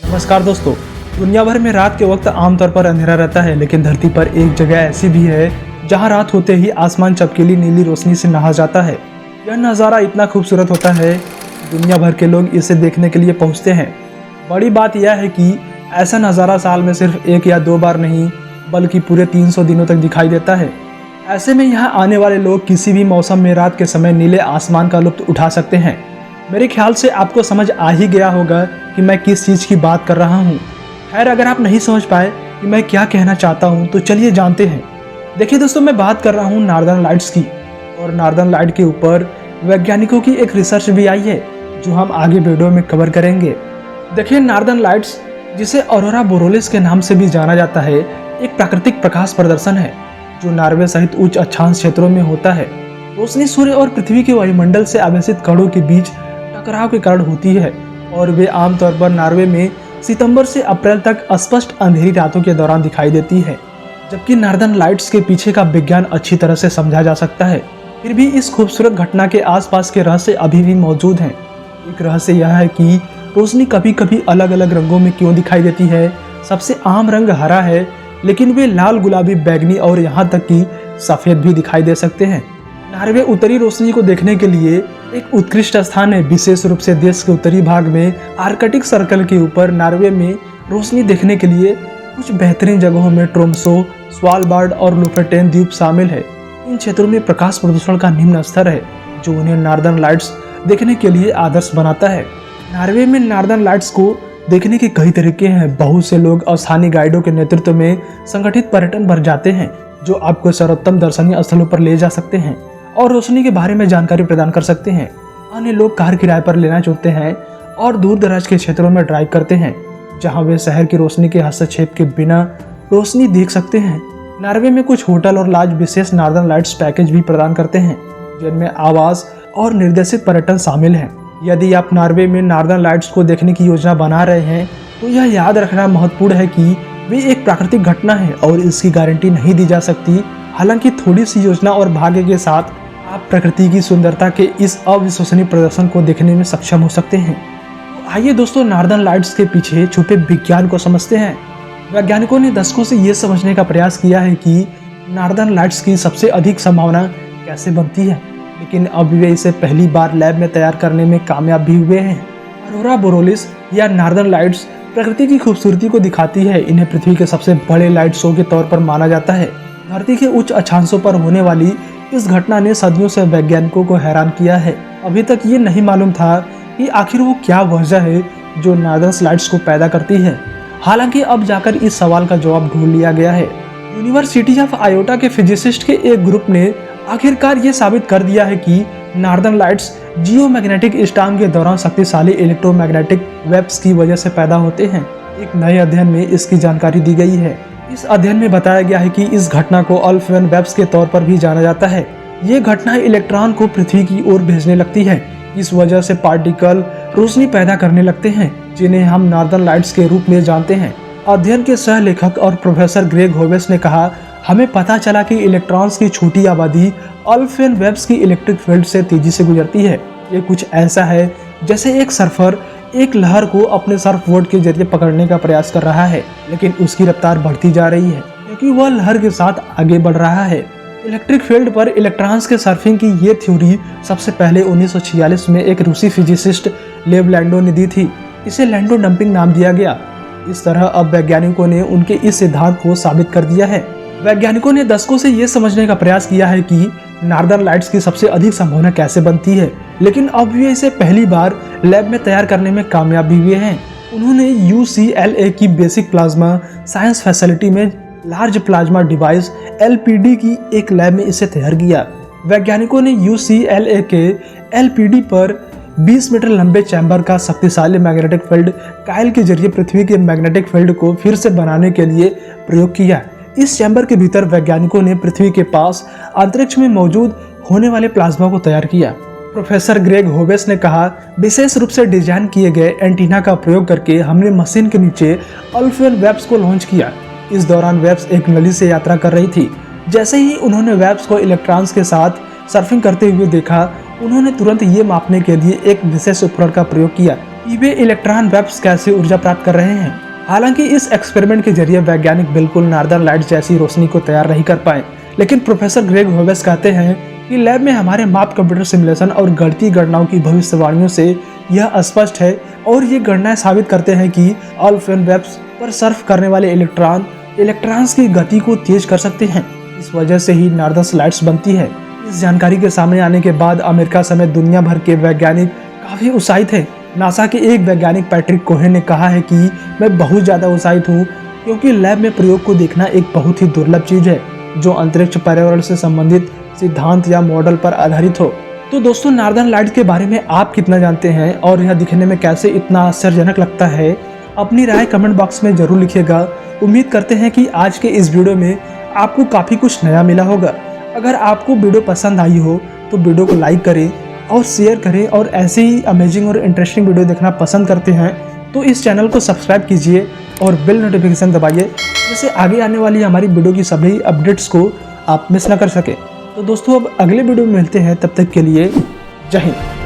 नमस्कार दोस्तों। दुनिया भर में रात के वक्त आमतौर पर अंधेरा रहता है, लेकिन धरती पर एक जगह ऐसी भी है जहां रात होते ही आसमान चमकीली नीली रोशनी से नहा जाता है। यह नज़ारा इतना खूबसूरत होता है, दुनिया भर के लोग इसे देखने के लिए पहुंचते हैं। बड़ी बात यह है कि ऐसा नज़ारा साल में सिर्फ 1 या 2 बार नहीं, बल्कि पूरे 300 दिनों तक दिखाई देता है। ऐसे में यहाँ आने वाले लोग किसी भी मौसम में रात के समय नीले आसमान का लुत्फ उठा सकते हैं। मेरे ख्याल से आपको समझ आ ही गया होगा कि मैं किस चीज़ की बात कर रहा हूँ। खैर, अगर आप नहीं समझ पाए कि मैं क्या कहना चाहता हूँ तो चलिए जानते हैं। देखिए दोस्तों, मैं बात कर रहा हूँ नॉर्दर्न लाइट्स की, और नॉर्दर्न लाइट के ऊपर वैज्ञानिकों की एक रिसर्च भी आई है जो हम आगे वीडियो में कवर करेंगे। देखिए, नॉर्दर्न लाइट्स, जिसे ऑरोरा बोरोलिस के नाम से भी जाना जाता है, एक प्राकृतिक प्रकाश प्रदर्शन है जो नॉर्वे सहित उच्च अक्षांश क्षेत्रों में होता है। रोशनी सूर्य और पृथ्वी के वायुमंडल से आवेशित कणों के बीच टकराव के कारण होती है, और वे आमतौर पर नॉर्वे में सितंबर से अप्रैल तक स्पष्ट अंधेरी रातों के दौरान दिखाई देती है। जबकि नॉर्दर्न लाइट्स के पीछे का विज्ञान अच्छी तरह से समझा जा सकता है, फिर भी इस खूबसूरत घटना के आसपास के रहस्य अभी भी मौजूद हैं। एक रहस्य यह है कि रोशनी कभी कभी अलग अलग रंगों में क्यों दिखाई देती है। सबसे आम रंग हरा है, लेकिन वे लाल, गुलाबी, बैगनी और यहाँ तक कि सफ़ेद भी दिखाई दे सकते हैं। नॉर्वे उत्तरी रोशनी को देखने के लिए एक उत्कृष्ट स्थान है। विशेष रूप से देश के उत्तरी भाग में आर्कटिक सर्कल के ऊपर नॉर्वे में रोशनी देखने के लिए कुछ बेहतरीन जगहों में ट्रोम्सो, स्वालबार्ड और लोफेटेन द्वीप शामिल है। इन क्षेत्रों में प्रकाश प्रदूषण का निम्न स्तर है, जो उन्हें नॉर्दर्न लाइट्स देखने के लिए आदर्श बनाता है। नॉर्वे में नॉर्दर्न लाइट्स को देखने के कई तरीके हैं। बहुत से लोग स्थानीय गाइडों के नेतृत्व में संगठित पर्यटन पर जाते हैं, जो आपको सर्वोत्तम दर्शनीय स्थलों पर ले जा सकते हैं और रोशनी के बारे में जानकारी प्रदान कर सकते हैं। अन्य लोग कार किराए पर लेना चाहते हैं और दूर दराज के क्षेत्रों में ड्राइव करते हैं, जहां वे शहर की रोशनी के हस्तक्षेप के बिना रोशनी देख सकते हैं। नॉर्वे में कुछ होटल और लॉज विशेष नॉर्दर्न लाइट्स पैकेज भी प्रदान करते हैं, जिनमें आवास और निर्देशित पर्यटन शामिल है। यदि आप नॉर्वे में नॉर्दर्न लाइट्स को देखने की योजना बना रहे हैं तो यह याद रखना महत्वपूर्ण है कि वे एक प्राकृतिक घटना है और इसकी गारंटी नहीं दी जा सकती। हालांकि थोड़ी सी योजना और भाग्य के साथ आप प्रकृति की सुंदरता के इस अविश्वसनीय प्रदर्शन को देखने में सक्षम हो सकते हैं। तो आइए दोस्तों, नॉर्दर्न लाइट्स के पीछे छुपे विज्ञान को समझते हैं। वैज्ञानिकों ने दशकों से ये समझने का प्रयास किया है कि नॉर्दर्न लाइट्स की सबसे अधिक संभावना कैसे बनती है, लेकिन अब वे इसे पहली बार लैब में तैयार करने में कामयाब भी हुए हैं। ऑरोरा बोरोलिस या नॉर्दर्न लाइट्स प्रकृति की खूबसूरती को दिखाती है। इन्हें पृथ्वी के सबसे बड़े लाइट शो के तौर पर माना जाता है। धरती के उच्च अक्षांशों पर होने वाली इस घटना ने सदियों से वैज्ञानिकों को हैरान किया है। अभी तक ये नहीं मालूम था कि आखिर वो क्या वजह है जो नॉर्दर्न लाइट्स को पैदा करती है। हालांकि अब जाकर इस सवाल का जवाब ढूंढ लिया गया है। यूनिवर्सिटी ऑफ आयोटा के फिजिसिस्ट के एक ग्रुप ने आखिरकार ये साबित कर दिया है कि नॉर्दर्न लाइट्स जियोमैग्नेटिक स्टॉर्म के दौरान शक्तिशाली इलेक्ट्रोमैग्नेटिक वेव्स की वजह से पैदा होते हैं। एक नए अध्ययन में इसकी जानकारी दी गई है। इस अध्ययन में बताया गया है कि इस घटना को अल्फवेन वेव्स के तौर पर भी जाना जाता है। ये घटना इलेक्ट्रॉन को पृथ्वी की ओर भेजने लगती है। इस वजह से पार्टिकल रोशनी पैदा करने लगते हैं, जिन्हें हम नॉर्दर्न लाइट्स के रूप में जानते हैं। अध्ययन के सह लेखक और प्रोफेसर ग्रेग होवेस ने कहा, हमें पता चला कि इलेक्ट्रॉन्स की छोटी आबादी अल्फवेन वेव्स की इलेक्ट्रिक फील्ड से तेजी से गुजरती है। ये कुछ ऐसा है जैसे एक सर्फर एक लहर को अपने सर्फ बोर्ड के जरिए पकड़ने का प्रयास कर रहा है, लेकिन उसकी रफ्तार बढ़ती जा रही है क्योंकि वह लहर के साथ आगे बढ़ रहा है। इलेक्ट्रिक फील्ड पर इलेक्ट्रॉन्स के सर्फिंग की ये थ्योरी सबसे पहले 1946 में एक रूसी फिजिसिस्ट लेव लैंडो ने दी थी। इसे लैंडो डंपिंग नाम दिया गया। इस तरह अब वैज्ञानिकों ने उनके इस सिद्धांत को साबित कर दिया है। वैज्ञानिकों ने दशकों से ये समझने का प्रयास किया है कि नॉर्दर्न लाइट्स की सबसे अधिक संभावना कैसे बनती है, लेकिन अब वे इसे पहली बार लैब में तैयार करने में कामयाब भी हुए हैं। उन्होंने UCLA की बेसिक प्लाज्मा साइंस फैसिलिटी में लार्ज प्लाज्मा डिवाइस LPD की एक लैब में इसे तैयार किया। वैज्ञानिकों ने UCLA के LPD पर 20 मीटर लंबे चैम्बर का शक्तिशाली मैग्नेटिक फील्ड कायल के जरिए पृथ्वी के मैग्नेटिक फील्ड को फिर से बनाने के लिए प्रयोग किया। इस चैम्बर के भीतर वैज्ञानिकों ने पृथ्वी के पास अंतरिक्ष में मौजूद होने वाले प्लाज्मा को तैयार किया। प्रोफेसर ग्रेग होवेस ने कहा, विशेष रूप से डिजाइन किए गए एंटीना का प्रयोग करके हमने मशीन के नीचे अल्फवेन वेव्स को लॉन्च किया। इस दौरान वेव्स एक नली से यात्रा कर रही थी। जैसे ही उन्होंने वेव्स को इलेक्ट्रॉन्स के साथ सर्फिंग करते हुए देखा, उन्होंने तुरंत ये मापने के लिए एक विशेष उपकरण का प्रयोग किया कि वे इलेक्ट्रॉन वेव्स कैसे ऊर्जा प्राप्त कर रहे हैं। हालांकि इस एक्सपेरिमेंट के जरिए वैज्ञानिक बिल्कुल नॉर्दर्न लाइट्स जैसी रोशनी को तैयार नहीं कर पाए, लेकिन प्रोफेसर ग्रेग होवेस कहते हैं कि लैब में हमारे माप, कंप्यूटर सिमुलेशन और गणितीय गणनाओं की भविष्यवाणियों से यह स्पष्ट है, और ये गणनाएं साबित करते हैं कि अल्फेन वेब्स पर सर्फ करने वाले इलेक्ट्रॉन्स की गति को तेज कर सकते हैं। इस वजह से ही नॉर्दर्न लाइट्स बनती है। इस जानकारी के सामने आने के बाद अमेरिका समेत दुनिया भर के वैज्ञानिक काफी उत्साहित है। नासा के एक वैज्ञानिक पैट्रिक कोहेन ने कहा है कि मैं बहुत ज्यादा उत्साहित हूँ, क्योंकि लैब में प्रयोग को देखना एक बहुत ही दुर्लभ चीज है जो अंतरिक्ष पर्यावरण से संबंधित सिद्धांत या मॉडल पर आधारित हो। तो दोस्तों, नॉर्दर्न लाइट्स के बारे में आप कितना जानते हैं और यह दिखने में कैसे इतना आश्चर्यजनक लगता है, अपनी राय कमेंट बॉक्स में जरूर लिखिएगा। उम्मीद करते हैं कि आज के इस वीडियो में आपको काफी कुछ नया मिला होगा। अगर आपको वीडियो पसंद आई हो तो वीडियो को लाइक करें और शेयर करें, और ऐसे ही अमेजिंग और इंटरेस्टिंग वीडियो देखना पसंद करते हैं तो इस चैनल को सब्सक्राइब कीजिए और बेल नोटिफिकेशन दबाइए, जिससे आगे आने वाली हमारी वीडियो की सभी अपडेट्स को आप मिस न कर सके। तो दोस्तों, अब अगले वीडियो में मिलते हैं, तब तक के लिए जय हिंद।